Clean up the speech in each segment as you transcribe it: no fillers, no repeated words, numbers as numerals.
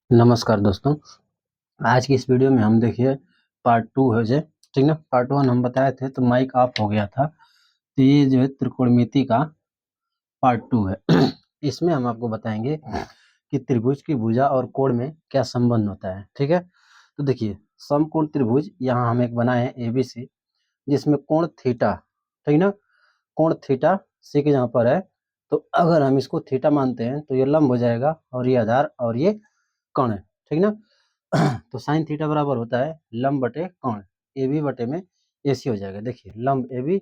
नमस्कार दोस्तों। आज की इस वीडियो में हम देखिए पार्ट 2 है जो ठीक ना। पार्ट 1 हम बताए थे तो माइक ऑफ हो गया था, तो ये जो है त्रिकोणमिति का पार्ट 2 है। इसमें हम आपको बताएंगे कि त्रिभुज की भुजा और कोण में क्या संबंध होता है। ठीक है, तो देखिए समकोण त्रिभुज यहाँ हम एक बनाए हैं एबीसी, जिसमें कोण थीटा, ठीक ना, कोण थीटा सी के जहाँ पर है, तो अगर हम इसको थीटा मानते हैं तो ये लंब हो जाएगा और ये आधार और ये कोण है, ठीक ना। तो साइन थीटा बराबर होता है लंब बटे कोण, ए बी बटे में ए सी हो जाएगा। देखिए लंब ए बी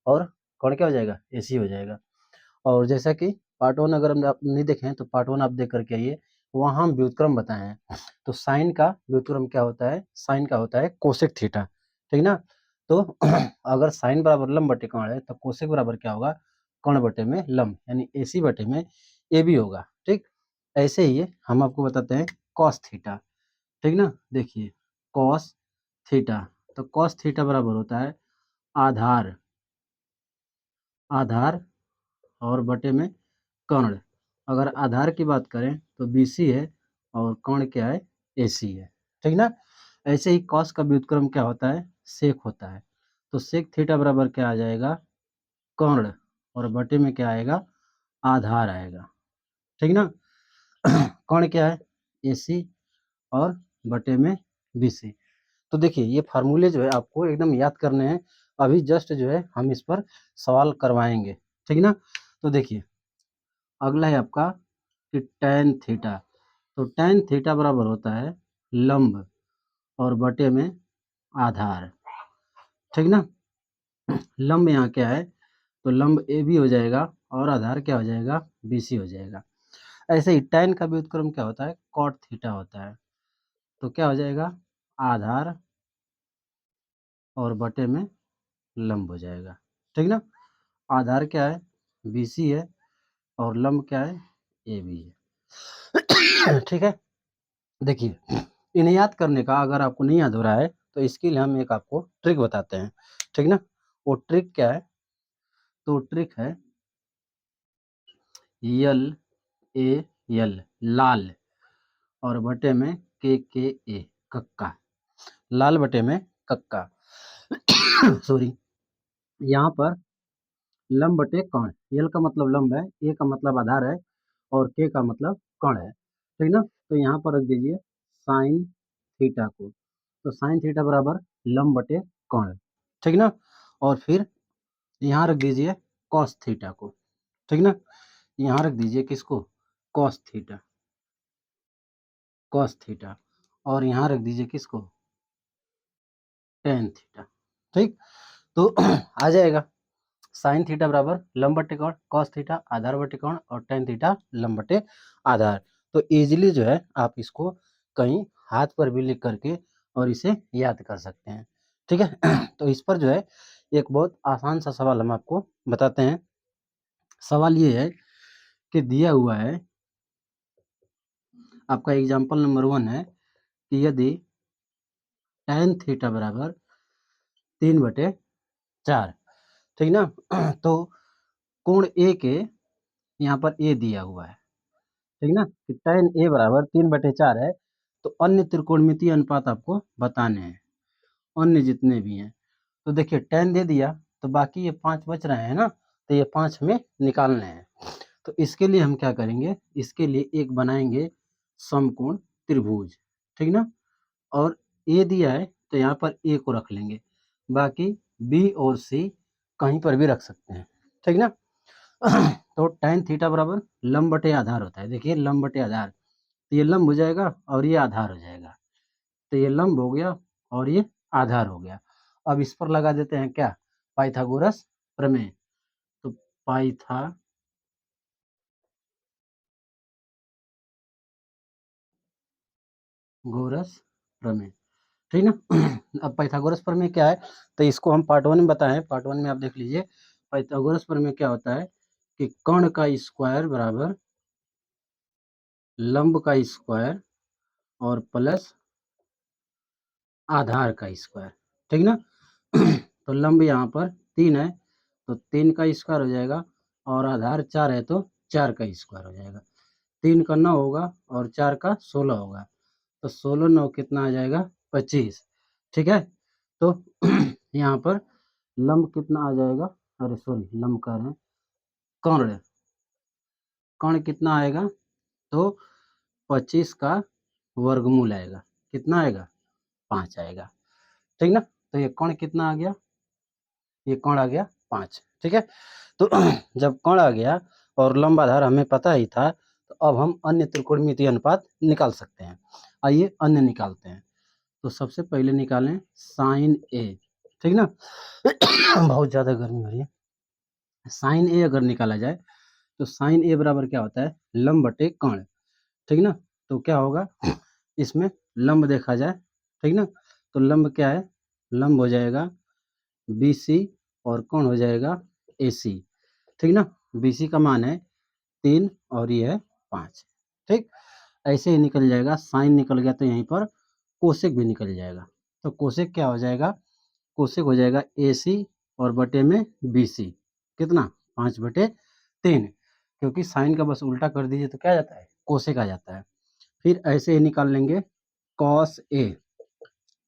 और कोण क्या हो जाएगा, ए सी हो जाएगा। और जैसा कि पार्ट 1 अगर हम आप नहीं देखें तो पार्ट 1 आप देख करके आइए, वहाँ हम व्युत्क्रम बताए हैं। तो साइन का व्युत्क्रम क्या होता है, साइन का होता है कोसेक थीटा, ठीक ना। तो अगर साइन बराबर लंब बटे कोण है तो कोसेक बराबर क्या होगा, कोण बटे में लंब, यानी ए सी बटे में ए बी होगा। ठीक, ऐसे ही हम आपको बताते हैं कॉस थीटा, ठीक ना। देखिए कॉस थीटा, तो कॉस थीटा बराबर होता है आधार, आधार और बटे में कर्ण। अगर आधार की बात करें तो BC है और कर्ण क्या है, AC है, ठीक ना। ऐसे ही कॉस का व्युत्क्रम क्या होता है, सेक होता है। तो सेक थीटा बराबर क्या आ जाएगा, कर्ण, और बटे में क्या आएगा, आधार आएगा, ठीक ना। कर्ण क्या है, AC और बटे में BC। तो देखिए ये फार्मूले जो है आपको एकदम याद करने हैं। अभी जस्ट जो है हम इस पर सवाल करवाएंगे, ठीक ना। तो देखिए अगला है आपका कि tan थीटा, तो tan थीटा बराबर होता है लंब और बटे में आधार, ठीक ना। लंब यहाँ क्या है, तो लंब ए बी हो जाएगा और आधार क्या हो जाएगा, BC हो जाएगा। ऐसे ही tan का व्युत्क्रम क्या होता है, cot थीटा होता है। तो क्या हो जाएगा, आधार और बटे में लंब हो जाएगा, ठीक ना। आधार क्या है, BC है, और लंब क्या है, AB है। ठीक है, देखिए इन्हें याद करने का अगर आपको नहीं याद हो रहा है तो इसके लिए हम एक आपको ट्रिक बताते हैं, ठीक ना। वो ट्रिक क्या है, तो ट्रिक है यल ए यल, लाल, और बटे में के ए, कक्का, लाल बटे में कक्का। सॉरी, यहाँ पर लंब बटे कर्ण, यल का मतलब लंब है, ए का मतलब आधार है, और के का मतलब कर्ण है, ठीक ना। तो यहाँ पर रख दीजिए साइन थीटा को, तो साइन थीटा बराबर लंब बटे कर्ण, ठीक ना। और फिर यहाँ रख दीजिए कॉस थीटा को, ठीक ना। यहाँ रख दीजिए किसको, कॉस थीटा, कॉस थीटा, और यहाँ रख दीजिए किसको, टेन थीटा, ठीक। तो आ जाएगा साइन थीटा बराबर लंब बटे कोण, कॉस थीटा आधार बटे कोण, और टेन थीटा लंब बटे आधार। तो इजीली जो है आप इसको कहीं हाथ पर भी लिख करके और इसे याद कर सकते हैं, ठीक है। तो इस पर जो है एक बहुत आसान सा सवाल हम आपको बताते हैं। सवाल ये है कि दिया हुआ है, आपका एग्जाम्पल नंबर 1 है कि यदि tan थीटा बराबर 3/4, ठीक ना। तो कोण ए के यहाँ पर ए दिया हुआ है, ठीक ना, कि tan ए बराबर 3/4 है। तो अन्य त्रिकोणमितीय अनुपात आपको बताने हैं, अन्य जितने भी हैं। तो देखिए tan दे दिया, तो बाकी ये 5 बच रहे हैं ना, तो ये 5 हमें निकालने हैं। तो इसके लिए हम क्या करेंगे, इसके लिए एक बनाएंगे समकोण त्रिभुज, ठीक ना। और ए दिया है तो यहाँ पर ए को रख लेंगे, बाकी बी और सी कहीं पर भी रख सकते हैं, ठीक ना। तो tan थीटा बराबर लंब बटे आधार होता है। देखिए लंब बटे आधार, तो ये लंब हो जाएगा और ये आधार हो जाएगा। तो ये लंब हो गया और ये आधार हो गया। अब इस पर लगा देते हैं क्या, पाइथागोरस प्रमेय। तो पाइथागोरस प्रमेय, ठीक ना। अब पाइथागोरस प्रमेय क्या है, तो इसको हम पार्ट 1 में बताएं, पार्ट 1 में आप देख लीजिए। पाइथागोरस प्रमेय क्या होता है कि कर्ण का स्क्वायर बराबर लंब का स्क्वायर और प्लस आधार का स्क्वायर, ठीक ना। तो लंब यहाँ पर 3 है तो 3 का स्क्वायर हो जाएगा, और आधार 4 है तो 4 का स्क्वायर हो जाएगा। 3 का 9 होगा और 4 का 16 होगा, तो 16 9 कितना आ जाएगा 25। ठीक है, तो यहाँ पर लंब कितना आ जाएगा, अरे सॉरी लंब कह रहे हैं, कर्ण, कर्ण कितना आएगा, तो 25 का वर्गमूल आएगा, कितना आएगा 5 आएगा। ठीक ना, तो ये कर्ण कितना आ गया, ये कर्ण आ गया 5। ठीक है, तो जब कर्ण आ गया और लंब आधार हमें पता ही था, तो अब हम अन्य त्रिकोणमितीय अनुपात निकाल सकते हैं। आइए अन्य निकालते हैं। तो सबसे पहले निकालें साइन ए। ठीक ना, बहुत ज़्यादा गर्मी हो रही है। साइन ए अगर निकाला जाए तो साइन ए बराबर क्या होता है, लंब बटे कर्ण। ठीक ना, तो क्या होगा, इसमें लंब देखा जाए, ठीक ना, तो लंब क्या है, लंब हो जाएगा बी सी और कौन हो जाएगा ए सी। ठीक ना, बी सी का मान है 3 और ये है 5। ठीक, ऐसे ही निकल जाएगा, साइन निकल गया तो यहीं पर कोसेक भी निकल जाएगा। तो कोसेक क्या हो जाएगा, कोसेक हो जाएगा ए सी और बटे में बी सी, कितना 5/3, क्योंकि साइन का बस उल्टा कर दीजिए तो क्या आ जाता है, कोसेक आ जाता है। फिर ऐसे ही निकाल लेंगे कॉस ए।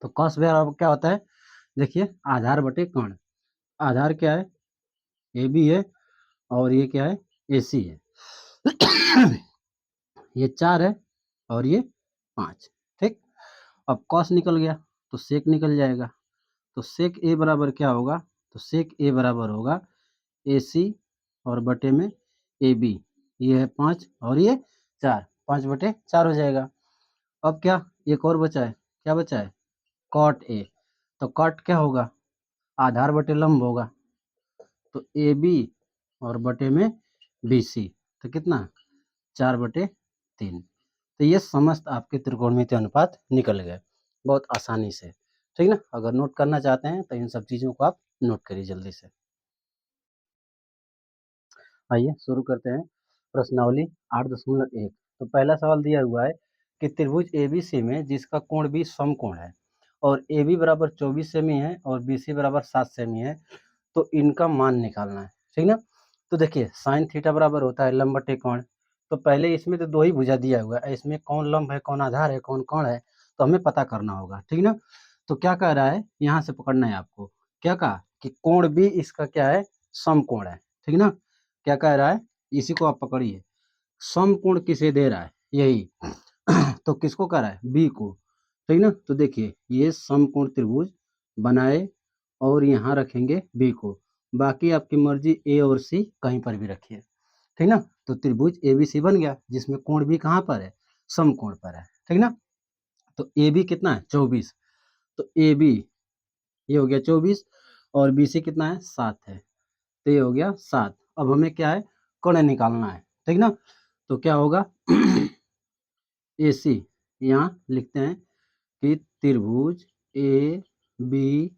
तो कॉस बराबर क्या होता है, देखिए आधार बटे कर्ण, आधार क्या है ए बी है और ये क्या है ए सी है। ये 4 है और ये 5। ठीक, अब कॉस निकल गया तो सेक निकल जाएगा, तो सेक ए बराबर क्या होगा, तो सेक ए बराबर होगा ए सी और बटे में ए बी, ये है 5 और ये 4, 5/4 हो जाएगा। अब क्या, एक और बचा है, क्या बचा है, कॉट ए। तो कॉट क्या होगा, आधार बटे लंब होगा, तो ए बी और बटे में बी सी, तो कितना 4/3। तो ये समस्त आपके त्रिकोणमितीय अनुपात निकल गए बहुत आसानी से। ठीक ना, अगर नोट करना चाहते हैं तो इन सब चीज़ों को आप नोट करिए जल्दी से। आइए शुरू करते हैं प्रश्नावली 8.1। तो पहला सवाल दिया हुआ है कि त्रिभुज एबीसी में जिसका कोण भी समकोण है और ए बी बराबर 24 सेमी है और बी सी बराबर 7 सेमी है, तो इनका मान निकालना है। ठीक ना, तो देखिए साइन थीटा बराबर होता है लंब बटे कोण, तो पहले इसमें तो 2 ही भुजा दिया हुआ है, इसमें कौन लंब है कौन आधार है कौन कोण है, तो हमें पता करना होगा। ठीक ना, तो क्या कह रहा है, यहाँ से पकड़ना है आपको, क्या कहा कि कोण भी इसका क्या है, समकोण है। ठीक ना, क्या कह रहा है, इसी को आप पकड़िए, समकोण किसे दे रहा है, यही तो किसको कह रहा है, बी को। ठीक ना, तो देखिए ये समकोण त्रिभुज बनाए और यहाँ रखेंगे बी को, बाकी आपकी मर्जी ए और सी कहीं पर भी रखिए। ठीक ना, तो त्रिभुज ए बी सी बन गया जिसमें कोण भी कहाँ पर है, समकोण पर है। ठीक ना, तो ए बी कितना है 24, तो ए बी ये हो गया 24 और बी सी कितना है 7 है, तो ये हो गया 7। अब हमें क्या है, कोण निकालना है। ठीक ना, तो क्या होगा ए सी, यहाँ लिखते हैं कि त्रिभुज ए बी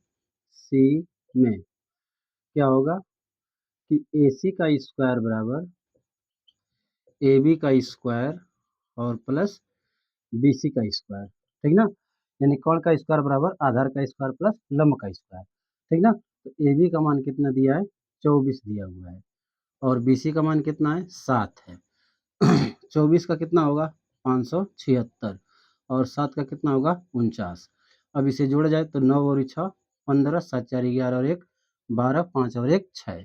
सी में क्या होगा कि ए सी का स्क्वायर बराबर ए बी का स्क्वायर और प्लस बी सी का स्क्वायर। ठीक ना, यानी कोण का स्क्वायर बराबर आधार का स्क्वायर प्लस लंब का स्क्वायर। ठीक ना, तो ए बी का मान कितना दिया है 24 दिया हुआ है और बी सी का मान कितना है 7 है। 24 का कितना होगा 576 और 7 का कितना होगा 49। अब इसे जोड़ा जाए तो 9 और 6 15, 7 4 11 और 1 12, 5 और 1 6।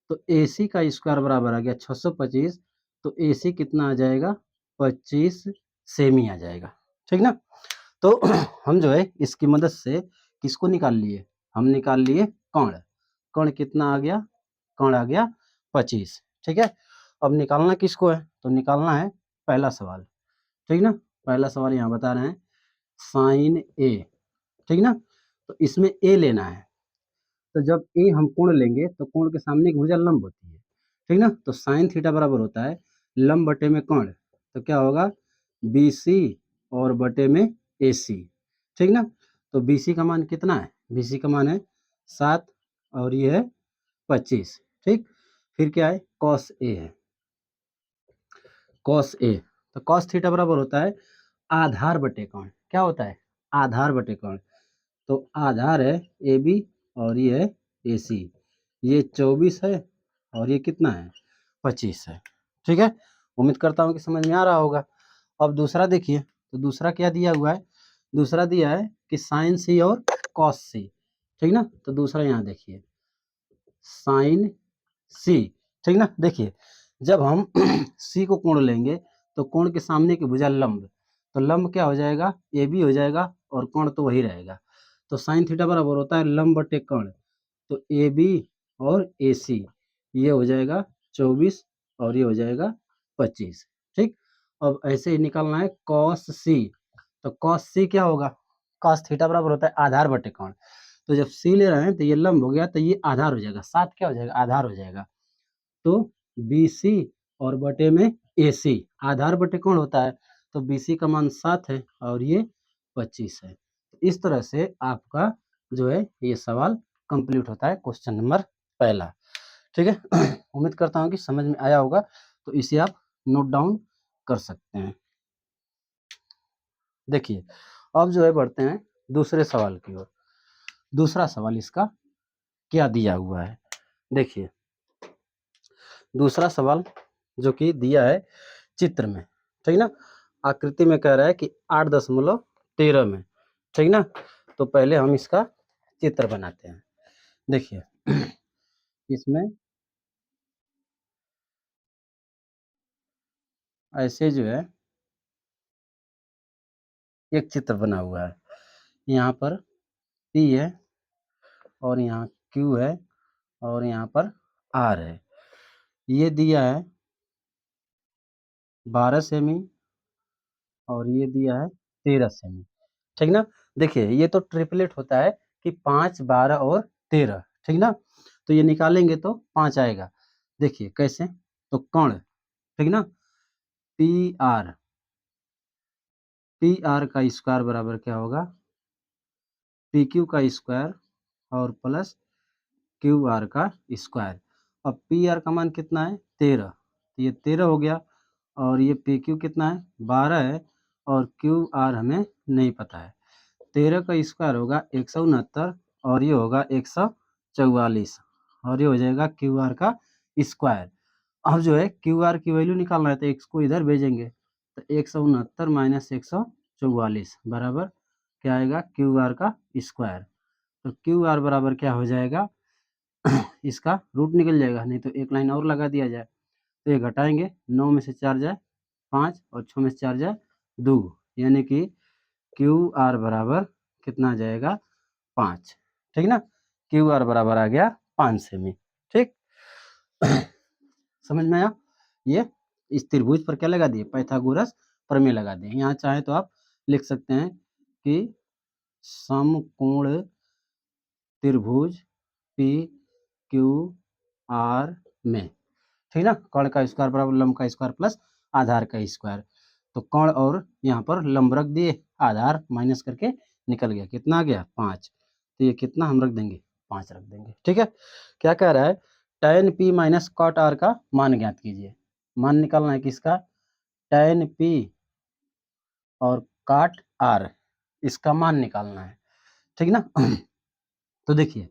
तो ए सी का स्क्वायर बराबर आ गया 625, तो ए सी कितना आ जाएगा 25 सेमी आ जाएगा। ठीक ना, तो हम जो है इसकी मदद से किसको निकाल लिए, हम निकाल लिए कोण। कोण कितना आ गया, कोण आ गया 25। ठीक है, अब निकालना किसको है, तो निकालना है पहला सवाल। ठीक ना, पहला सवाल यहाँ बता रहे हैं साइन ए। ठीक ना, तो इसमें ए लेना है, तो जब ए हम कोण लेंगे तो कोण के सामने एक भुजा लंब होती है। ठीक ना, तो साइन थीटा बराबर होता है लंब बटे में कोण, तो क्या होगा बी सी और बटे में ए सी। ठीक ना, तो बी सी का मान कितना है, बी सी का मान है 7 और ये है 25। ठीक, फिर क्या है कॉस ए है, कॉस ए, तो कॉस थीटा बराबर होता है आधार बटे कोण, क्या होता है आधार बटे कोण, तो आधार है ए बी और ये है ए सी, ये 24 है और ये कितना है 25 है। ठीक है, उम्मीद करता हूँ कि समझ में आ रहा होगा। अब दूसरा देखिए, तो दूसरा क्या दिया हुआ है, दूसरा दिया है कि साइन सी और कॉस सी, ठीक ना। तो दूसरा यहाँ देखिए साइन सी, ठीक ना। देखिए जब हम सी को कोण लेंगे तो कोण के सामने की भुजा लंब, तो लंब क्या हो जाएगा, ए बी हो जाएगा और कोण तो वही रहेगा। तो साइन थीटा बराबर होता है लंब बटे कोण, तो ए बी और ए सी ये हो जाएगा 24 और ये हो जाएगा 25, ठीक। अब ऐसे ही निकालना है कॉस सी, तो कॉस सी क्या होगा, कॉस थीटा बराबर होता है आधार बटे कोण, तो जब सी ले रहे हैं तो ये लंब हो गया तो ये आधार हो जाएगा, 7 क्या हो जाएगा, आधार हो जाएगा। तो बी सी और बटे में ए सी, आधार बटे कोण होता है, तो बी सी का मान 7 है और ये 25 है। इस तरह से आपका जो है ये सवाल कंप्लीट होता है, क्वेश्चन नंबर पहला, ठीक है। उम्मीद करता हूँ कि समझ में आया होगा, तो इसे आप नोट डाउन कर सकते हैं। देखिए अब जो है बढ़ते हैं दूसरे सवाल की ओर। दूसरा सवाल इसका क्या दिया हुआ है, देखिए दूसरा सवाल जो कि दिया है चित्र में, ठीक ना, आकृति में कह रहा है कि 8.13 में, ठीक ना। तो पहले हम इसका चित्र बनाते हैं। देखिए इसमें ऐसे जो है एक चित्र बना हुआ है, यहाँ पर P है और यहाँ Q है और यहाँ पर R है। ये दिया है 12 सेमी और ये दिया है 13 सेमी, ठीक ना। देखिए ये तो ट्रिपलेट होता है कि 5, 12 और 13, ठीक ना। तो ये निकालेंगे तो 5 आएगा। देखिए कैसे, तो कोण, ठीक ना, पी आर का स्क्वायर बराबर क्या होगा, पी क्यू का स्क्वायर और प्लस क्यू आर का स्क्वायर। अब पी आर का मान कितना है 13, तो ये 13 हो गया और ये पी क्यू कितना है 12 है और क्यू आर हमें नहीं पता है। 13 का स्क्वायर होगा 169 और ये होगा 144 और ये हो जाएगा क्यू आर का स्क्वायर। अब जो है क्यू आर की वैल्यू निकालना है तो एक्स को इधर भेजेंगे, तो 169 माइनस 144 बराबर क्या आएगा, क्यू आर का स्क्वायर। तो क्यू आर बराबर क्या हो जाएगा, इसका रूट निकल जाएगा, नहीं तो एक लाइन और लगा दिया जाए। तो ये घटाएंगे, 9 में से 4 जाए 5 और 6 में से 4 जाए 2, यानी कि क्यू आर बराबर कितना आ जाएगा 5, ठीक ना। क्यू आर बराबर आ गया 5 सेमी, ठीक। समझ में आया। ये इस त्रिभुज पर क्या लगा दिए, पाइथागोरस प्रमेय लगा दिए। यहाँ चाहे तो आप लिख सकते हैं कि समकोण त्रिभुज पी क्यू आर में, ठीक ना, कर्ण का स्क्वायर बराबर लंब का स्क्वायर प्लस आधार का स्क्वायर। तो कर्ण और यहाँ पर लंब रख दिए, आधार माइनस करके निकल गया, कितना आ गया 5। तो ये कितना हम रख देंगे, 5 रख देंगे, ठीक है। क्या कह रहा है, tan p minus cot R का मान ज्ञात कीजिए। मान निकालना है किसका, tan p और काट आर, इसका मान निकालना है, ठीक ना। तो देखिए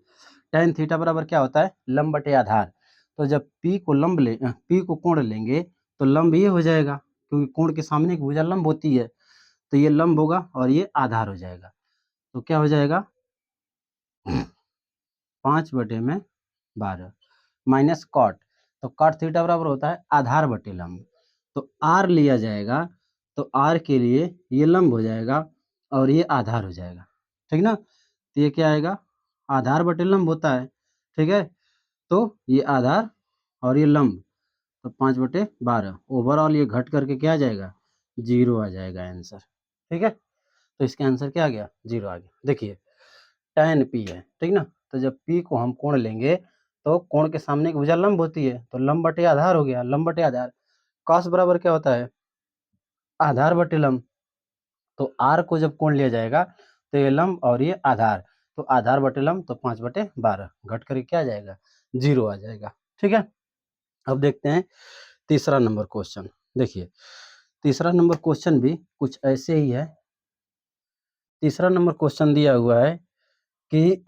tan थीटा बराबर क्या होता है, लंब बटे आधार। तो जब P को कोण लेंगे तो लंब ये हो जाएगा, क्योंकि कोण के सामने की भुजा लंब होती है, तो ये लंब होगा और ये आधार हो जाएगा। तो क्या हो जाएगा 5/12 माइनस कॉट, तो कॉट थीटा बराबर होता है आधार बटे लंब। तो आर लिया जाएगा, तो आर के लिए ये लंब हो जाएगा और ये आधार हो जाएगा, ठीक ना। तो ये क्या आएगा, आधार बटे लंब होता है, ठीक है। तो ये आधार और ये लंब, तो 5/12 ओवरऑल ये घट करके क्या आ जाएगा, 0 आ जाएगा आंसर, ठीक है। तो इसका आंसर क्या आ गया, 0 आ गया। देखिए tan p है, ठीक ना। तो जब p को हम कोण लेंगे तो कोण के सामने की भुजा लंब होती है, तो लंब बटे आधार हो गया, लंब बटे आधार। cos बराबर क्या होता है, आधार बटे लंब। तो r को जब कोण लिया जाएगा तो ये लंब और ये आधार, तो आधार बटे लंब, तो 5/12 घट करके क्या आ जाएगा, 0 आ जाएगा, ठीक है। अब देखते हैं तीसरा नंबर क्वेश्चन। देखिए तीसरा नंबर क्वेश्चन भी कुछ ऐसे ही है। तीसरा नंबर क्वेश्चन दिया हुआ है कि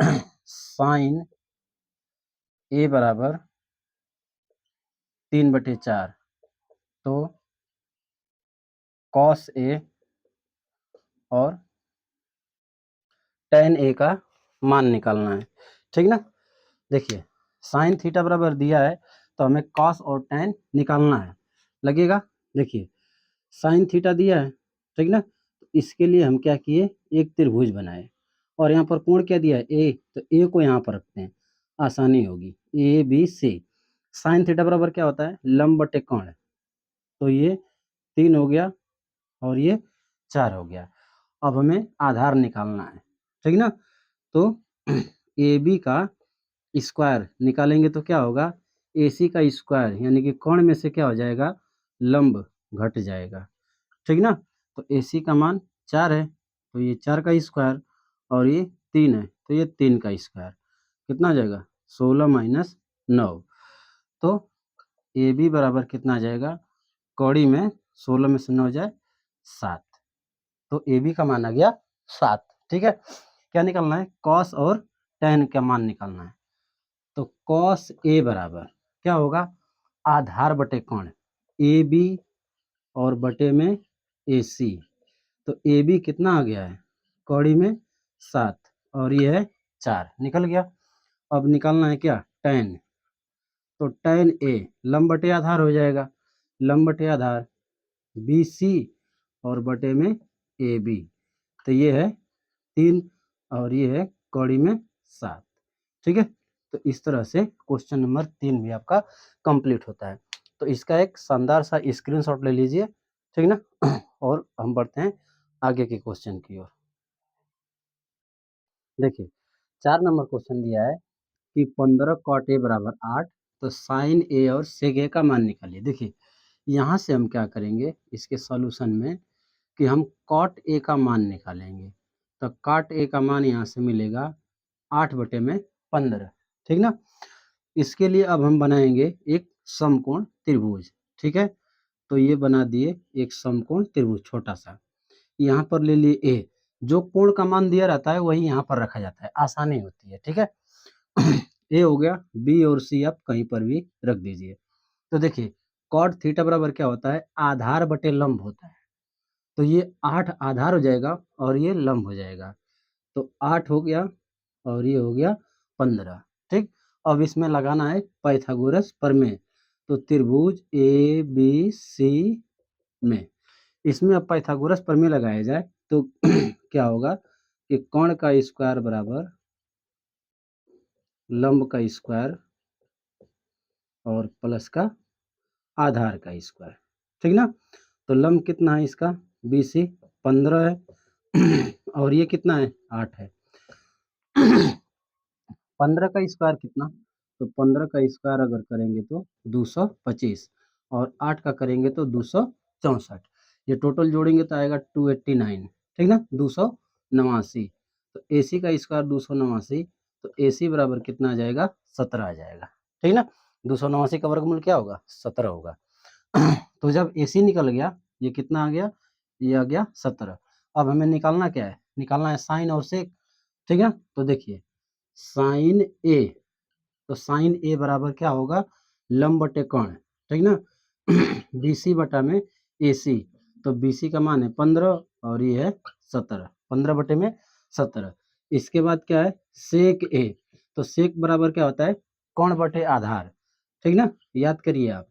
साइन ए बराबर 3/4, तो कॉस ए और tan ए का मान निकालना है, ठीक ना। देखिए साइन थीटा बराबर दिया है तो हमें कॉस और tan निकालना है, लगेगा। देखिए साइन थीटा दिया है, ठीक ना, तो इसके लिए हम क्या किए, एक त्रिभुज बनाए और यहाँ पर कोण क्या दिया है, ए, तो ए को यहाँ पर रखते हैं, आसानी होगी, A B C. Sine theta बराबर क्या होता है, लंब बटे कोण, तो ये 3 हो गया और ये 4 हो गया। अब हमें आधार निकालना है, ठीक ना, तो ए बी का स्क्वायर निकालेंगे तो क्या होगा, ए सी का स्क्वायर, यानी कि कोण में से क्या हो जाएगा, लंब घट जाएगा, ठीक ना। तो ए सी का मान 4 है तो ये 4 का स्क्वायर और ये 3 है तो ये 3 का स्क्वायर, कितना आ जाएगा, 16 माइनस 9। तो ए बी बराबर कितना आ जाएगा, कौड़ी में 16 में से 9 जाए 7, तो ए बी का मान आ गया 7, ठीक है। क्या निकालना है, कॉस और tan का मान निकालना है, तो कॉस ए बराबर क्या होगा, आधार बटे कोण, ए बी और बटे में ए सी, तो ए बी कितना आ गया है, कौड़ी में 7 और ये है 4, निकल गया। अब निकालना है क्या, tan, तो tan ए लंब बटे आधार हो जाएगा, लंब बटे आधार बी सी और बटे में ए बी, तो ये है 3 और ये है कौड़ी में 7, ठीक है। तो इस तरह से क्वेश्चन नंबर 3 भी आपका कंप्लीट होता है। तो इसका एक शानदार सा स्क्रीनशॉट ले लीजिए, ठीक ना। और हम बढ़ते हैं आगे के क्वेश्चन की ओर। देखिए 4 नंबर क्वेश्चन दिया है कि 15 कॉट ए बराबर 8, तो साइन ए और सेक ए का मान निकालिए। देखिए यहाँ से हम क्या करेंगे इसके सॉल्यूशन में कि हम कॉट ए का मान निकालेंगे, तो कॉट ए का मान यहाँ से मिलेगा 8 बटे में 15, ठीक ना। इसके लिए अब हम बनाएंगे एक समकोण त्रिभुज, ठीक है, तो ये बना दिए एक समकोण त्रिभुज छोटा सा, यहाँ पर ले लिए ए, जो कोण का मान दिया रहता है वही यहाँ पर रखा जाता है, आसानी होती है, ठीक है। ए हो गया, बी और सी आप कहीं पर भी रख दीजिए। तो देखिए कॉट थीटा बराबर क्या होता है, आधार बटे लंब होता है, तो ये 8 आधार हो जाएगा और ये लंब हो जाएगा, तो 8 हो गया और ये हो गया 15, ठीक। अब इसमें लगाना है पाइथागोरस प्रमेय, तो त्रिभुज ए बी सी में इसमें अब पाइथागोरस प्रमेय लगाया जाए तो क्या होगा कि कोण का स्क्वायर बराबर लंब का स्क्वायर और प्लस का आधार का स्क्वायर, ठीक ना। तो लंब कितना है इसका, बी सी 15 है और ये कितना है 8 है। 15 का स्क्वायर कितना, तो 15 का स्क्वायर अगर करेंगे तो 225 और 8 का करेंगे तो 264, ये टोटल जोड़ेंगे तो आएगा 289, ठीक ना, 289। तो ए सी का स्क्वायर 289, तो ए सी बराबर कितना आ जाएगा, 17 आ जाएगा, ठीक ना। 289 का वर्गमूल क्या होगा, 17 होगा। तो जब ए सी निकल गया, ये कितना आ गया, ये आ गया 17। अब हमें निकालना क्या है, निकालना है साइन और सेक, ठीक है। तो देखिए साइन ए, तो साइन ए बराबर क्या होगा, लंब बटे कोण, ठीक ना। बी सी बटा में ए सी, तो बी सी का मान है 15 और ये है 17, 15 बटे में 17। इसके बाद क्या है सेक ए, तो सेक बराबर क्या होता है, कोण बटे आधार, ठीक ना, याद करिए आप,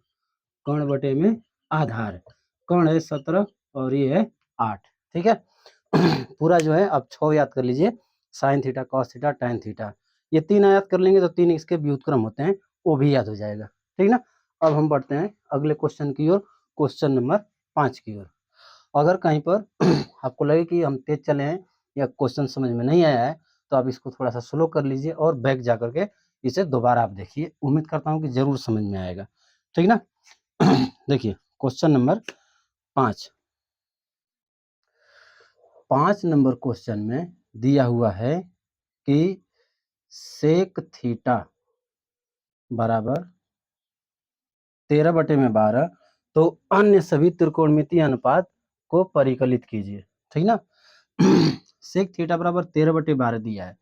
कोण बटे में आधार, कोण है 17 और ये है 8, ठीक है। पूरा जो है अब 6 याद कर लीजिए, sine theta cos theta tan theta, ये 3 याद कर लेंगे तो 3 इसके व्युत्क्रम होते हैं, वो भी याद हो जाएगा, ठीक ना। अब हम बढ़ते हैं अगले क्वेश्चन की ओर, क्वेश्चन नंबर 5 की ओर। अगर कहीं पर आपको लगे कि हम तेज चले हैं या क्वेश्चन समझ में नहीं आया है तो आप इसको थोड़ा सा स्लो कर लीजिए और बैक जा करके इसे दोबारा आप देखिए, उम्मीद करता हूँ कि जरूर समझ में आएगा, ठीक ना। देखिए क्वेश्चन नंबर 5, 5 नंबर क्वेश्चन में दिया हुआ है कि सेक थीटा बराबर 13 बटे में 12, तो अन्य सभी त्रिकोणमितीय अनुपात को परिकलित कीजिए, ठीक ना। सेक थीटा बराबर 13 बटे 12 दिया है,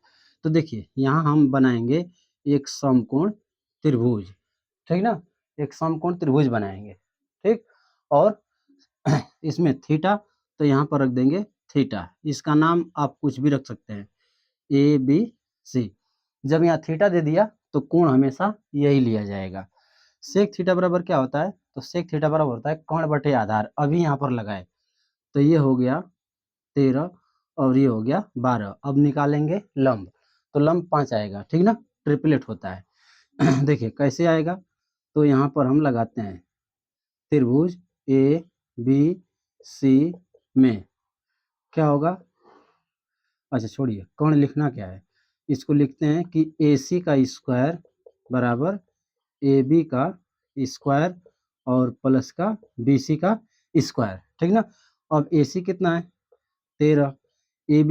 तो देखिए यहाँ हम बनाएंगे एक समकोण त्रिभुज, ठीक ना, एक समकोण त्रिभुज बनाएंगे, ठीक। और इसमें थीटा, तो यहाँ पर रख देंगे थीटा। इसका नाम आप कुछ भी रख सकते हैं, ए बी सी। जब यहाँ थीटा दे दिया तो कोण हमेशा यही लिया जाएगा। सेक थीटा बराबर क्या होता है, तो सेक थीटा बराबर होता है कोण बटे आधार। अभी यहाँ पर लगाए तो ये हो गया 13 और ये हो गया 12। अब निकालेंगे लंब, तो लंब 5 आएगा, ठीक ना, ट्रिपलेट होता है। देखिए कैसे आएगा, तो यहाँ पर हम लगाते हैं त्रिभुज ए बी सी में क्या होगा, अच्छा छोड़िए, कोण लिखना क्या है, इसको लिखते हैं कि ए सी का स्क्वायर बराबर ए बी का स्क्वायर और प्लस का बी सी का स्क्वायर, ठीक ना। अब ए सी कितना है 13, ए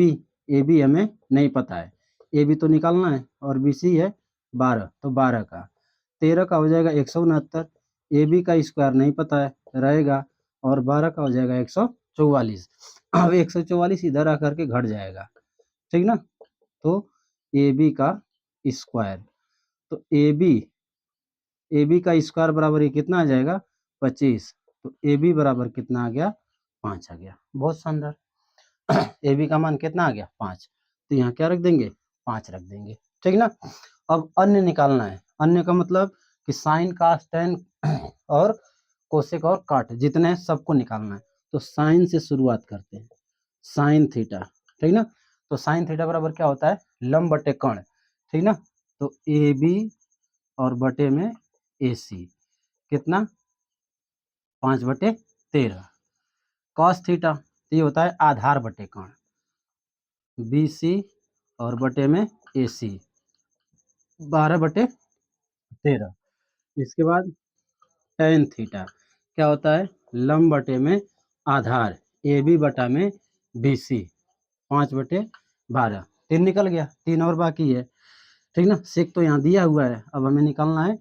बी हमें नहीं पता है, ए बी तो निकालना है, और बी सी है 12, तो 12 का 13 का हो जाएगा 169। ए बी का स्क्वायर नहीं पता है रहेगा, और 12 का हो जाएगा 144। अब 144 इधर आकर के घट जाएगा, ठीक ना। तो ए बी का स्क्वायर, तो ए बी का स्क्वायर बराबर ये कितना आ जाएगा 25, तो ए बी बराबर कितना आ गया 5 आ गया। बहुत शानदार। ए बी का मान कितना आ गया 5, तो यहाँ क्या रख देंगे 5 रख देंगे, ठीक ना। अब अन्य निकालना है, अन्य का मतलब कि साइन कास टेन और कोसेक और काट जितने हैं सबको निकालना है। तो साइन से शुरुआत करते हैं, साइन थीटा, ठीक ना। तो साइन थीटा बराबर क्या होता है लंब बटे कर्ण, ठीक ना। तो ए बी और बटे में ए सी कितना 5/13। कॉस थीटा तो ये होता है आधार बटे कर्ण, बी सी और बटे में ए सी 12/13। इसके बाद टेन थीटा क्या होता है लंब बटे में आधार, ए बी बटा में बी सी 5/12। 3 निकल गया, 3 और बाकी है, ठीक ना। सेक तो यहाँ दिया हुआ है, अब हमें निकालना है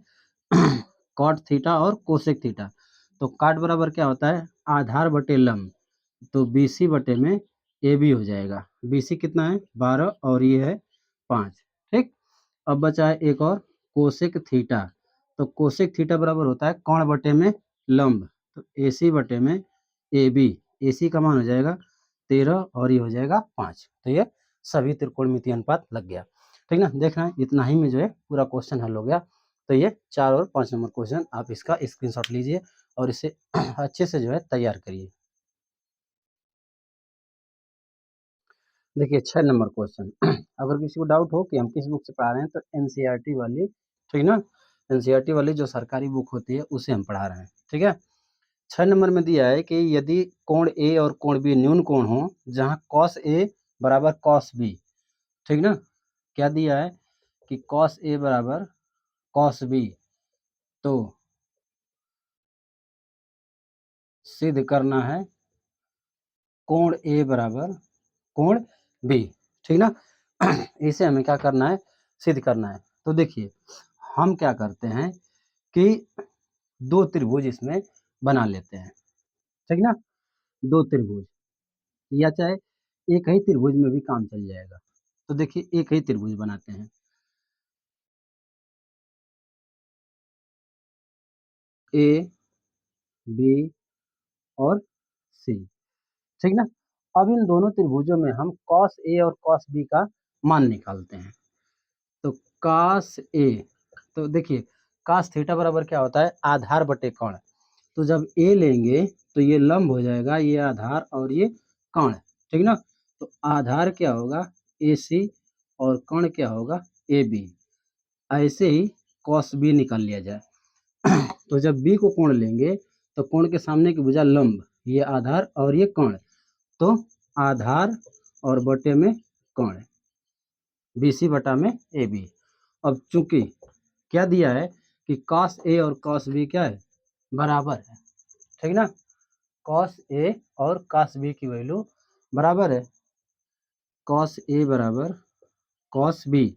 कॉट थीटा और कोसेक थीटा। तो काट बराबर क्या होता है आधार बटे लंब, तो बी सी बटे में ए बी हो जाएगा। बी सी कितना है 12 और ये है 5, ठीक। अब बचा है एक और कोसेक थीटा, तो कोसेक थीटा बराबर होता है कोण बटे में लंब, तो ए सी बटे में ए बी, ए सी का मान हो जाएगा 13 और ये हो जाएगा 5। तो ये सभी त्रिकोणमितीय अनुपात लग गया, ठीक ना। देखना है इतना ही में जो है पूरा क्वेश्चन हल हो गया। तो ये 4 और 5 नंबर क्वेश्चन आप इसका स्क्रीनशॉट लीजिए और इसे अच्छे से जो है तैयार करिए। देखिए 6 नंबर क्वेश्चन। अगर किसी को डाउट हो कि हम किस बुक से पढ़ा रहे हैं तो एनसीईआरटी वाली, ठीक ना, एनसीईआरटी वाली जो सरकारी बुक होती है उसे हम पढ़ा रहे हैं, ठीक है। 6 नंबर में दिया है कि यदि कोण ए और कोण बी न्यून कोण हो जहां कॉस ए बराबर कॉस बी, ठीक ना। क्या दिया है कि कॉस ए बराबर कॉस बी, तो सिद्ध करना है कोण ए बराबर कोण बी, ठीक ना। इसे हमें क्या करना है सिद्ध करना है। तो देखिए हम क्या करते हैं कि दो त्रिभुज इसमें बना लेते हैं, ठीक ना। दो त्रिभुज या चाहे एक ही त्रिभुज में भी काम चल जाएगा। तो देखिए एक ही त्रिभुज बनाते हैं, ए बी और सी, ठीक ना। अब इन दोनों त्रिभुजों में हम कॉस ए और कॉस बी का मान निकालते हैं। तो कॉस ए, तो देखिए कॉस थीटा बराबर क्या होता है आधार बटे कोण, तो जब ए लेंगे तो ये लंब हो जाएगा, ये आधार और ये कोण, ठीक ना। तो आधार क्या होगा ए सी और कोण क्या होगा ए बी। ऐसे ही कॉस बी निकाल लिया जाए। तो जब बी को कोण लेंगे तो कोण के सामने की भुजा लंब, ये आधार और ये कोण, तो आधार और बटे में कोण बी सी बटा में ए बी। अब चूंकि क्या दिया है कि कॉस ए और कॉस बी क्या है बराबर है, ठीक ना। कॉस ए और कॉस बी की वैल्यू बराबर है, कॉस ए बराबर कॉस बी,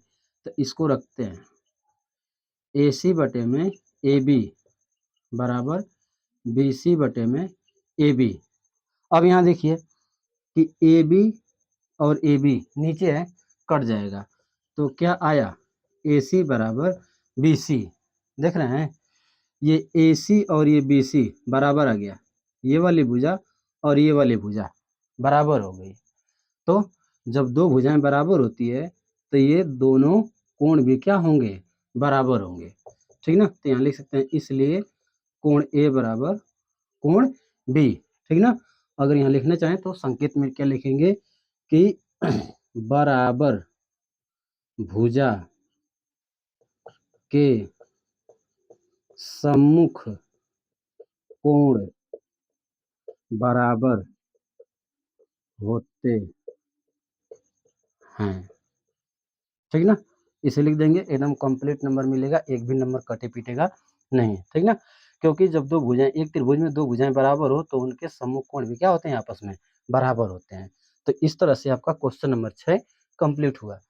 तो इसको रखते हैं ए सी बटे में ए बी बराबर बी सी बटे में ए बी। अब यहाँ देखिए कि ए बी और ए बी नीचे है कट जाएगा, तो क्या आया ए सी बराबर बी सी, देख रहे हैं ये ए सी और ये बी सी बराबर आ गया, ये वाली भुजा और ये वाली भुजा बराबर हो गई। तो जब दो भुजाएं बराबर होती है तो ये दोनों कोण भी क्या होंगे, बराबर होंगे। ठीक ना, तो यहाँ लिख सकते हैं इसलिए कोण ए बराबर कोण बी। ठीक ना, अगर यहाँ लिखना चाहें तो संकेत में क्या लिखेंगे कि बराबर भुजा के सम्मुख कोण बराबर होते हैं। ठीक ना, इसे लिख देंगे, एकदम कंप्लीट नंबर मिलेगा, एक भी नंबर कटे पीटेगा नहीं। ठीक ना, क्योंकि जब दो भुजाएं, एक त्रिभुज में दो भुजाएं बराबर हो तो उनके सम्मुख कोण भी क्या होते हैं, आपस में बराबर होते हैं। तो इस तरह से आपका क्वेश्चन नंबर 6 कंप्लीट हुआ।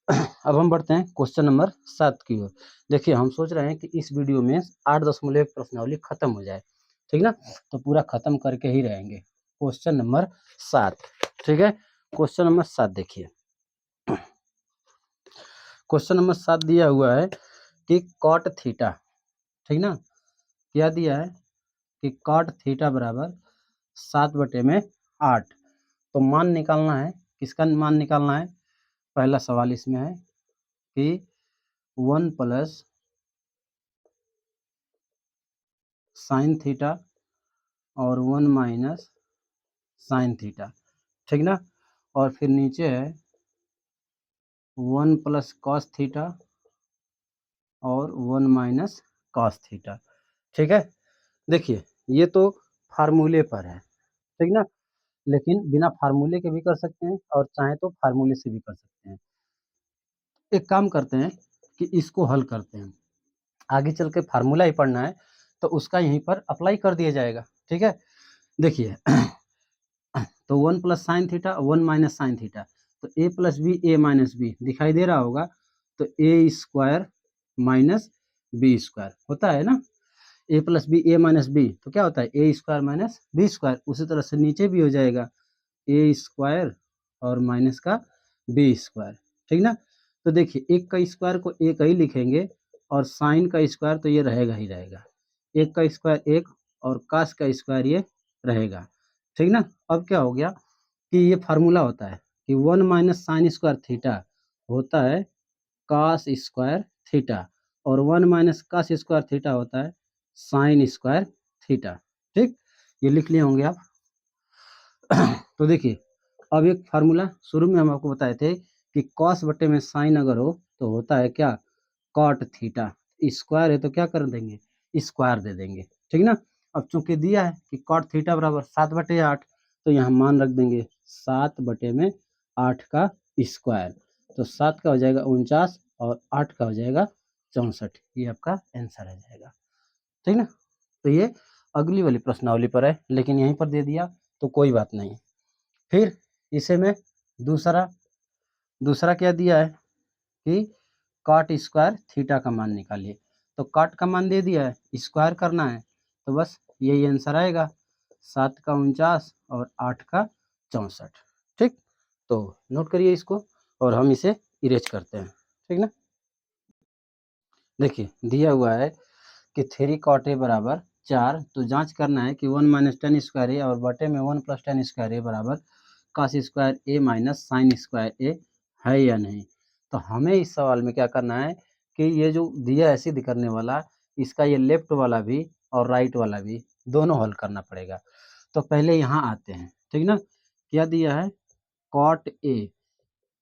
अब हम बढ़ते हैं क्वेश्चन नंबर 7 की ओर। देखिए, हम सोच रहे हैं कि इस वीडियो में 8.1 प्रश्नावली खत्म हो जाए। ठीक ना, तो पूरा खत्म करके ही रहेंगे। क्वेश्चन नंबर 7, ठीक है, क्वेश्चन नंबर 7 देखिए। क्वेश्चन नंबर 7 दिया हुआ है कि कॉट थीटा, ठीक ना, क्या दिया है कि कॉट थीटा बराबर 7/8। तो मान निकालना है, किसका मान निकालना है? पहला सवाल इसमें है कि 1 प्लस साइन थीटा और 1 माइनस साइन थीटा। ठीक ना, और फिर नीचे है 1 प्लस कॉस थीटा और 1 माइनस कॉस थीटा। ठीक है, देखिए ये तो फार्मूले पर है। ठीक ना, लेकिन बिना फार्मूले के भी कर सकते हैं और चाहे तो फार्मूले से भी कर सकते हैं। एक काम करते हैं कि इसको हल करते हैं, आगे चल के फार्मूला ही पढ़ना है तो उसका यहीं पर अप्लाई कर दिया जाएगा। ठीक है, देखिए तो 1 plus sine theta 1 minus sine theta, तो ए प्लस बी ए माइनस बी दिखाई दे रहा होगा, तो ए स्क्वायर माइनस बी स्क्वायर होता है ना। ए प्लस बी ए माइनस बी तो क्या होता है, ए स्क्वायर माइनस बी स्क्वायर। उसी तरह से नीचे भी हो जाएगा ए स्क्वायर और माइनस का बी स्क्वायर। ठीक ना, तो देखिए एक का स्क्वायर को एक ही लिखेंगे और साइन का स्क्वायर तो ये रहेगा ही रहेगा, एक का स्क्वायर एक और कास का स्क्वायर ये रहेगा। ठीक ना, अब क्या हो गया कि ये फार्मूला होता है कि 1 माइनस साइन स्क्वायर थीटा होता है कास स्क्वायर थीटा और 1 माइनस कास स्क्वायर थीटा होता है साइन स्क्वायर थीटा। ठीक, ये लिख लिए होंगे आप। तो देखिए, अब एक फार्मूला शुरू में हम आपको बताए थे कि कॉस बटे में साइन अगर हो तो होता है क्या, कॉट थीटा। स्क्वायर है तो क्या कर देंगे, स्क्वायर दे देंगे। ठीक ना, अब चूंकि दिया है कि कॉट थीटा बराबर 7/8, तो यहाँ मान रख देंगे 7/8 का स्क्वायर, तो 7 का हो जाएगा 49 और 8 का हो जाएगा 64। ये आपका आंसर आ जाएगा। ठीक ना, तो ये अगली वाली प्रश्नावली पर है, लेकिन यहीं पर दे दिया तो कोई बात नहीं। फिर इसे में दूसरा दूसरा क्या दिया है कि कॉट स्क्वायर थीटा का मान निकालिए। तो कॉट का मान दे दिया है, स्क्वायर करना है, तो बस यही आंसर आएगा, 7 का 49 और 8 का 64। ठीक, तो नोट करिए इसको और हम इसे इरेज करते हैं। ठीक ना, देखिए दिया हुआ है कि 3 कॉट ए बराबर 4, तो जांच करना है कि 1 माइनस टेन स्क्वायर ए और बटे में 1 प्लस टेन स्क्वायर ए बराबर कॉस स्क्वायर ए माइनस साइन स्क्वायर ए है या नहीं। तो हमें इस सवाल में क्या करना है कि ये जो दिया है सिद्ध करने वाला, इसका ये लेफ्ट वाला भी और राइट वाला भी दोनों हल करना पड़ेगा। तो पहले यहाँ आते हैं। ठीक ना, क्या दिया है, कॉट ए,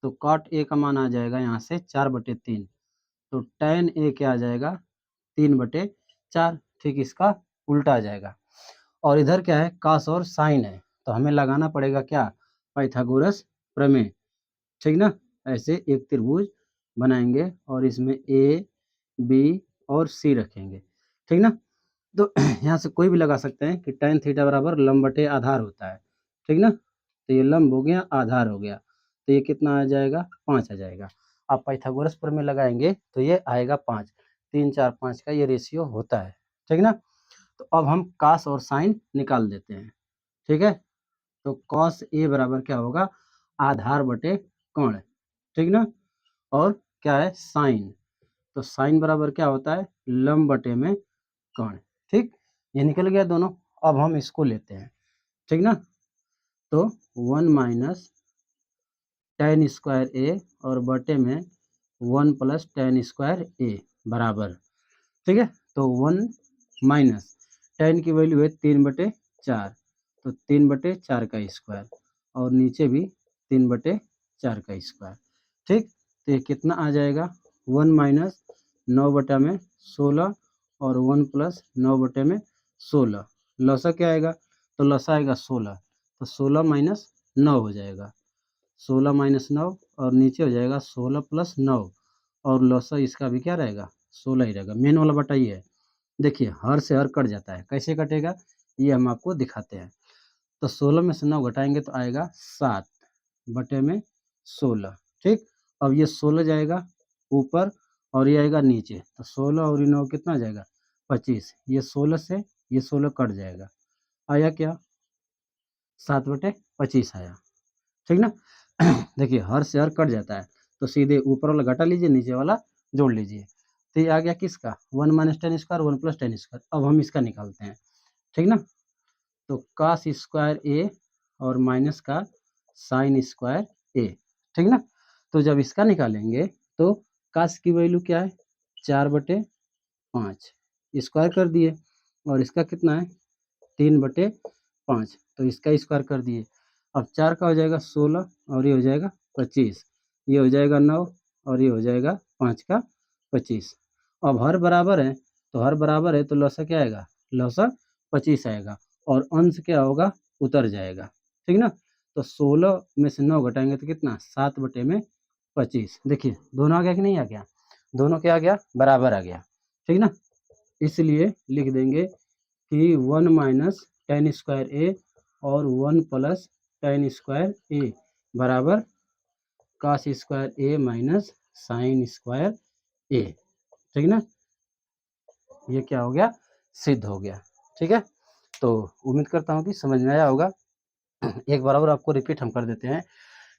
तो कॉट ए का मान आ जाएगा यहाँ से 4/3, तो टेन ए क्या आ जाएगा 3/4। ठीक, इसका उल्टा आ जाएगा। और इधर क्या है, कास और साइन है, तो हमें लगाना पड़ेगा क्या, पाइथागोरस प्रमेय। ठीक ना, ऐसे एक त्रिभुज बनाएंगे और इसमें ए बी और सी रखेंगे। ठीक ना, तो यहाँ से कोई भी लगा सकते हैं कि tan थीटा बराबर लंब बटे आधार होता है। ठीक ना, तो ये लंब हो गया, आधार हो गया, तो ये कितना आ जाएगा, 5 आ जाएगा। आप पाइथागोरस प्रमेय लगाएंगे तो ये आएगा 5, 3 4 5 का ये रेशियो होता है। ठीक ना, तो अब हम कास और साइन निकाल देते हैं। ठीक है, तो कॉस ए बराबर क्या होगा, आधार बटे कोण। ठीक ना, और क्या है साइन, तो साइन बराबर क्या होता है, लंब बटे में कोण। ठीक, ये निकल गया दोनों। अब हम इसको लेते हैं, ठीक ना। तो 1 माइनस टेन स्क्वायर ए और बटे में 1 प्लस टेन स्क्वायर ए बराबर, ठीक है। तो 1 माइनस टेन की वैल्यू है 3/4, तो 3/4 का स्क्वायर और नीचे भी 3/4 का स्क्वायर, ठीक। तो ये कितना आ जाएगा, 1 माइनस 9/16 और 1 प्लस 9/16, लसा क्या आएगा, तो लसा आएगा 16, तो 16 माइनस 9 हो जाएगा, 16 माइनस 9 और नीचे हो जाएगा 16 प्लस 9 और लसा इसका भी क्या रहेगा, 16 ही रहेगा। मेन वाला बटा ये है। देखिए हर से हर कट जाता है, कैसे कटेगा ये हम आपको दिखाते हैं। तो 16 में से 9 घटाएंगे तो आएगा 7/16, ठीक। अब ये 16 जाएगा ऊपर और ये आएगा नीचे, तो 16 और ये 9 कितना जाएगा, 25, ये 16 से ये 16 कट जाएगा, आया क्या, 7/25 आया, ठीक ना। देखिए हर से हर कट जाता है, तो सीधे ऊपर वाला घटा लीजिए, नीचे वाला जोड़ लीजिए। तो ये आ गया किसका, 1 minus ten square 1 plus ten square. अब हम इसका निकालते हैं, ठीक ना। तो कास स्क्वायर ए और माइनस का साइन स्क्वायर ए, ठीक ना। तो जब इसका निकालेंगे तो कास की वैल्यू क्या है, 4/5 स्क्वायर कर दिए और इसका कितना है 3/5, तो इसका स्क्वायर कर दिए। अब 4 का हो जाएगा 16 और ये हो जाएगा 25, ये हो जाएगा 9 और ये हो जाएगा 5 का 25। अब हर बराबर है, तो हर बराबर है तो लौसा क्या आएगा, लौसा 25 आएगा और अंश क्या होगा, उतर जाएगा, ठीक ना। तो 16 में से 9 घटाएंगे तो कितना, 7/25। देखिए दोनों आ गया कि नहीं आ गया, दोनों क्या आ गया, बराबर आ गया, ठीक ना। इसलिए लिख देंगे कि 1 माइनस टेन स्क्वायर ए और 1 प्लस टेन स्क्वायर ए बराबर कास स्क्वायर ए माइनस साइन स्क्वायर ए, ठीक ना। ये क्या हो गया, सिद्ध हो गया, ठीक है। तो उम्मीद करता हूँ कि समझ में आया होगा। एक बार और आपको रिपीट हम कर देते हैं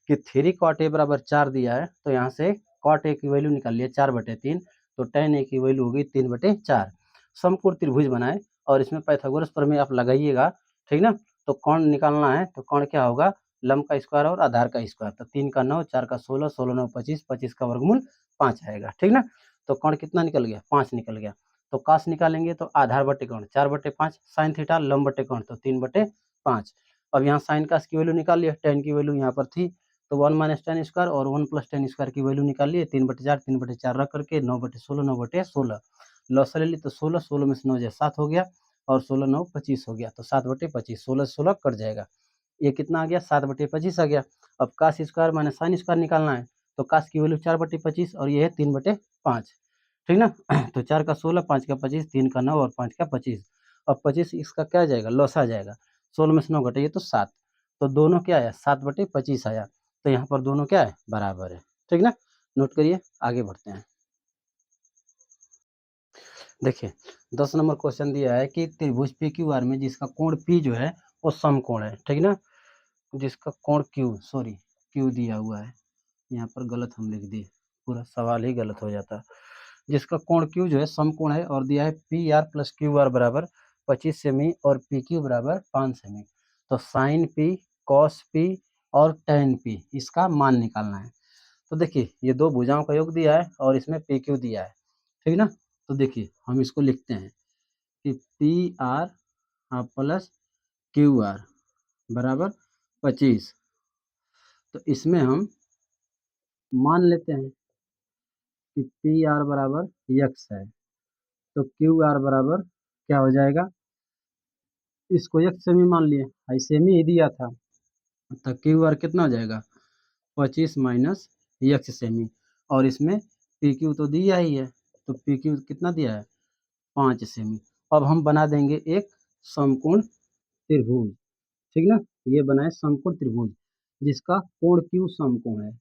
कि 3 कॉट ए बराबर 4 दिया है, तो यहाँ से कॉट ए की वैल्यू निकाल लिया 4/3, तो टेन ए की वैल्यू होगी 3/4। समकोण त्रिभुज बनाए और इसमें पाइथागोरस प्रमेय आप लगाइएगा, ठीक ना। तो कोण निकालना है, तो कोण क्या होगा, लंब का स्क्वायर और आधार का स्क्वायर, तो 3 का 9, 4 का 16, 16 9 25, 25 का वर्गमूल 5 आएगा, ठीक ना। तो कोण कितना निकल गया, 5 निकल गया। तो काश निकालेंगे तो आधार बटे कोण 4/5, साइन थीटा लंब बटे कोण तो 3/5। अब यहाँ साइन काश की वैल्यू निकाल लिया, टेन की वैल्यू यहाँ पर थी, तो 1 माइनस टेन स्क्वायर और 1 प्लस टेन स्क्वायर की वैल्यू निकाल लिए, 3/4 रख करके 9/16 9/16 लॉस ले ली, तो 16 16 में से 9 7 हो गया और 16 9 25 हो गया, तो 7/25, 16 से 16 कट जाएगा, ये कितना आ गया, 7/25 आ गया। अब काश स्क्वायर माइनस साइन स्क्वायर निकालना है, तो काश की वैल्यू 4/25 और ये है 3/5, ठीक ना। तो 4 का 16, 5 का 25, 3 का 9 और 5 का 25। अब 25 इसका क्या आ जाएगा, लॉस आ जाएगा, 16 में से 9 घटाइए तो 7, तो दोनों क्या आया, 7/25 आया, तो यहाँ पर दोनों क्या है, बराबर है, ठीक ना। नोट करिए, आगे बढ़ते हैं। देखिए 10 नंबर क्वेश्चन दिया है कि त्रिभुज पी क्यू आर में जिसका कोण पी जो है वो समकोण है, ठीक ना। जिसका कोण क्यू, सॉरी क्यू दिया हुआ है, यहाँ पर गलत हम लिख दिए, पूरा सवाल ही गलत हो जाता। जिसका कोण क्यू जो है समकोण है और दिया है P R plus Q R बराबर 25 सेमी और पी क्यू बराबर 5 सेमी, तो साइन पी, कॉस पी और टेन पी इसका मान निकालना है। तो देखिए ये दो भुजाओं का योग दिया है और इसमें पी क्यू दिया है, ठीक ना। तो देखिए हम इसको लिखते हैं कि P R plus Q R बराबर 25, तो इसमें हम मान लेते हैं कि पी आर बराबर यक्स है, तो क्यू आर बराबर क्या हो जाएगा, इसको यक्स सेमी मान लिए, ऐसे में ही दिया था, तो क्यू आर कितना हो जाएगा, 25 माइनस यक्स सेमी, और इसमें पी क्यू तो दिया ही है, तो पी क्यू कितना दिया है, 5 सेमी। अब हम बना देंगे एक समकोण त्रिभुज, ठीक ना। ये बनाए समकोण त्रिभुज जिसका कोण क्यू समकोण है,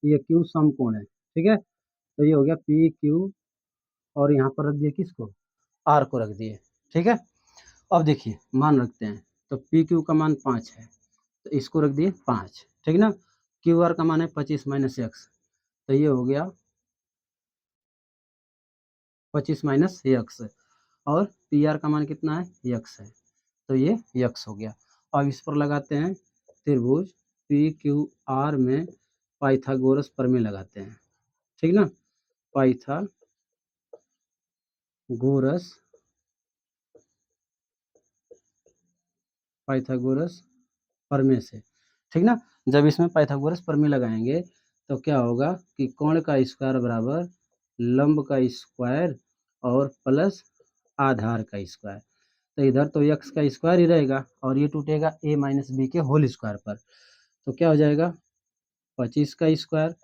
ये क्यू समकोण है, ठीक है। तो ये हो गया पी क्यू और यहाँ पर रख दिए किसको, आर को रख दिए, ठीक है। अब देखिए मान रखते हैं, तो पी क्यू का मान 5 है, तो इसको रख दिए 5, ठीक ना। क्यू आर का मान है 25 माइनस एक्स, तो ये हो गया 25 माइनस एक्स, और पी आर का मान कितना है, यक्स है, तो ये यक्स हो गया। अब इस पर लगाते हैं त्रिभुज पी क्यू आर में पाइथागोरस प्रमेय लगाते हैं, ठीक ना। पाइथागोरस प्रमेय से, ठीक ना। जब इसमें पाइथागोरस प्रमेय लगाएंगे तो क्या होगा कि कोण का स्क्वायर बराबर लंब का स्क्वायर और प्लस आधार का स्क्वायर। तो इधर तो x का स्क्वायर ही रहेगा और ये टूटेगा a माइनस बी के होल स्क्वायर पर। तो क्या हो जाएगा 25 का स्क्वायर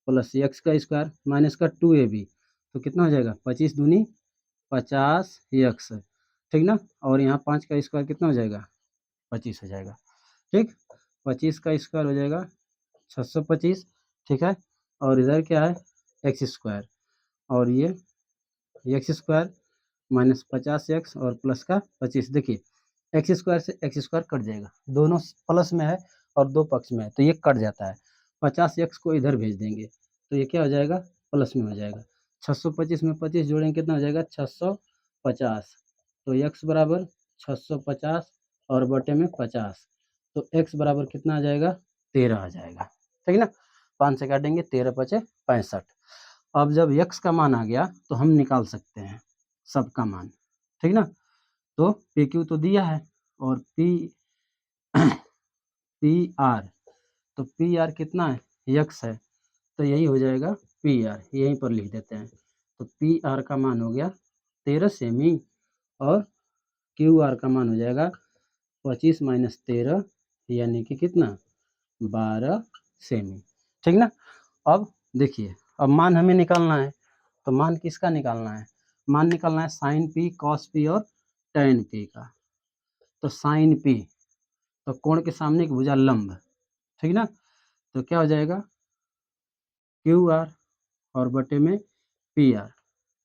प्लस x का स्क्वायर माइनस का 2ab, तो कितना हो जाएगा 25 दूनी 50x, ठीक ना। और यहाँ 5 का स्क्वायर कितना हो जाएगा 25 हो जाएगा, ठीक। 25 का स्क्वायर हो जाएगा 625, ठीक है। और इधर क्या है एक्स स्क्वायर, और ये एक्स स्क्वायर माइनस 50x और प्लस का 25। देखिए एक्स स्क्वायर से एक्स स्क्वायर कट जाएगा, दोनों प्लस में है और दो पक्ष में है तो ये कट जाता है। 50x को इधर भेज देंगे तो ये क्या हो जाएगा प्लस में हो जाएगा। 625 में 25 जोड़ेंगे कितना हो जाएगा 650। तो x बराबर 650 और बटे में 50, तो x बराबर कितना आ जाएगा 13 आ जाएगा, ठीक ना। 5 से काटेंगे 13 पचे 65। अब जब x का मान आ गया तो हम निकाल सकते हैं सबका मान, ठीक ना। तो पी क्यू तो दिया है और पी आर, तो पी आर कितना है x है तो यही हो जाएगा पी आर, यहीं पर लिख देते हैं। तो पी आर का मान हो गया 13 सेमी और क्यू आर का मान हो जाएगा 25 माइनस 13 यानी कि कितना 12 सेमी, ठीक ना। अब देखिए अब मान हमें निकालना है, तो मान किसका निकालना है, मान निकालना है साइन पी कॉस पी और टेन पी का। तो साइन पी तो कोण के सामने की भुजा लंब, ठीक ना। तो क्या हो जाएगा क्यू आर और बटे में पी आर,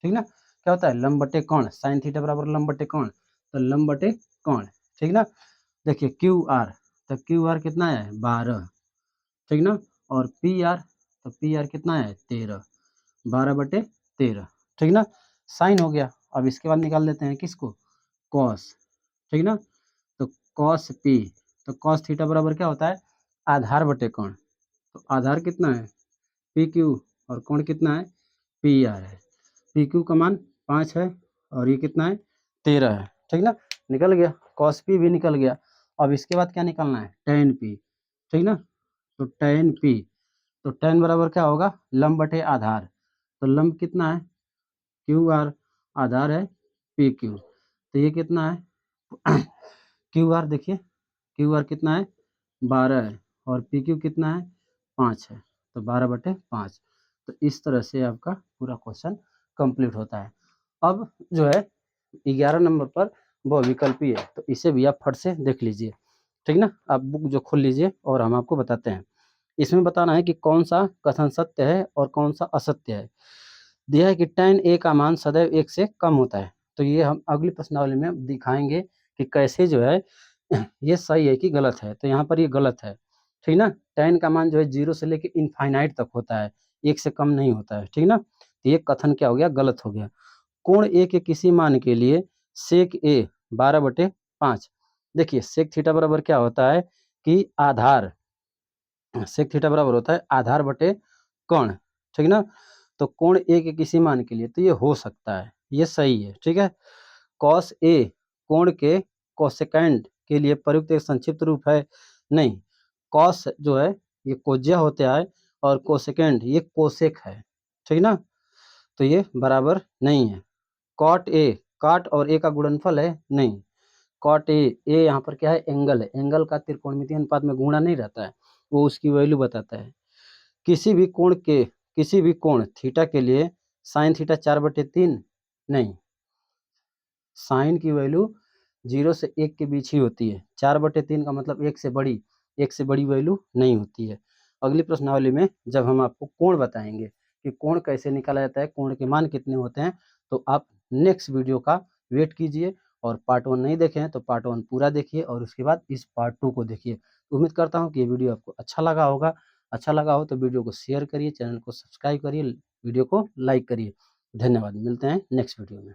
ठीक ना। क्या होता है लंब बटे कोण, साइन थीटा बराबर लंब बटे कोण, तो लंब बटे कोण, ठीक ना। देखिए क्यू आर, तो क्यू आर कितना है 12, ठीक ना। और पी आर, तो पी आर कितना है 13, 12 बटे 13, ठीक ना। साइन हो गया। अब इसके बाद निकाल लेते हैं किसको कॉस, ठीक ना। तो कॉस पी, तो कॉस थीटा बराबर क्या होता है आधार बटे कोण, तो आधार कितना है पी क्यू और कोण कितना है पी आर है। पी क्यू का मान 5 है और ये कितना है 13 है, ठीक ना। निकल गया कॉस पी भी निकल गया। अब इसके बाद क्या निकालना है टेन पी, ठीक ना। तो टेन पी, तो टेन बराबर क्या होगा लंब बटे आधार, तो लंब कितना है क्यू आर, आधार है पी क्यू, तो ये कितना है क्यू आर, देखिए क्यू आर कितना है 12 है और पी क्यू कितना है 5 है, तो 12 बटे 5। तो इस तरह से आपका पूरा क्वेश्चन कंप्लीट होता है। अब जो है 11 नंबर पर वो विकल्पी है, तो इसे भी आप फट से देख लीजिए, ठीक ना। आप बुक जो खोल लीजिए और हम आपको बताते हैं। इसमें बताना है कि कौन सा कथन सत्य है और कौन सा असत्य है। दिया है कि tan a का मान सदैव 1 से कम होता है, तो ये हम अगली प्रश्नावली में दिखाएंगे कि कैसे जो है ये सही है कि गलत है। तो यहाँ पर ये गलत है, ठीक ना। tan का मान जो है 0 से लेकर इनफाइनाइट तक होता है, 1 से कम नहीं होता है, ठीक ना। तो ये कथन क्या हो गया गलत हो गया। कोण a के किसी मान के लिए सेक a 12/5, देखिए सेक थीटा बराबर क्या होता है कि आधार, सेक थीटा बराबर होता है आधार बटे कोण, ठीक ना। तो कोण ए के किसी मान के लिए तो ये हो सकता है, ये सही है, ठीक है। कॉस ए कोण के कोसेकेंड के लिए प्रयुक्त एक संक्षिप्त रूप है, नहीं। कॉस जो है ये कोज्या होता है और कोसेकेंड ये कोसेक है, ठीक ना। तो ये बराबर नहीं है। कॉट ए, काट और ए का गुणनफल है, नहीं। कॉट ए यहाँ पर क्या है एंगल है, एंगल का त्रिकोणमितीय अनुपात में गुणा नहीं रहता है, वो उसकी वैल्यू बताता है। किसी भी कोण थीटा के लिए साइन थीटा 4/3, नहीं। साइन की वैल्यू 0 से 1 के बीच ही होती है, 4/3 का मतलब 1 से बड़ी वैल्यू नहीं होती है। अगली प्रश्नावली में जब हम आपको कोण बताएंगे कि कोण कैसे निकाला जाता है, कोण के मान कितने होते हैं, तो आप नेक्स्ट वीडियो का वेट कीजिए। और पार्ट 1 नहीं देखे हैं तो पार्ट 1 पूरा देखिए और उसके बाद इस पार्ट 2 को देखिए। उम्मीद करता हूँ कि ये वीडियो आपको अच्छा लगा होगा। अच्छा लगा हो तो वीडियो को शेयर करिए, चैनल को सब्सक्राइब करिए, वीडियो को लाइक करिए। धन्यवाद, मिलते हैं नेक्स्ट वीडियो में।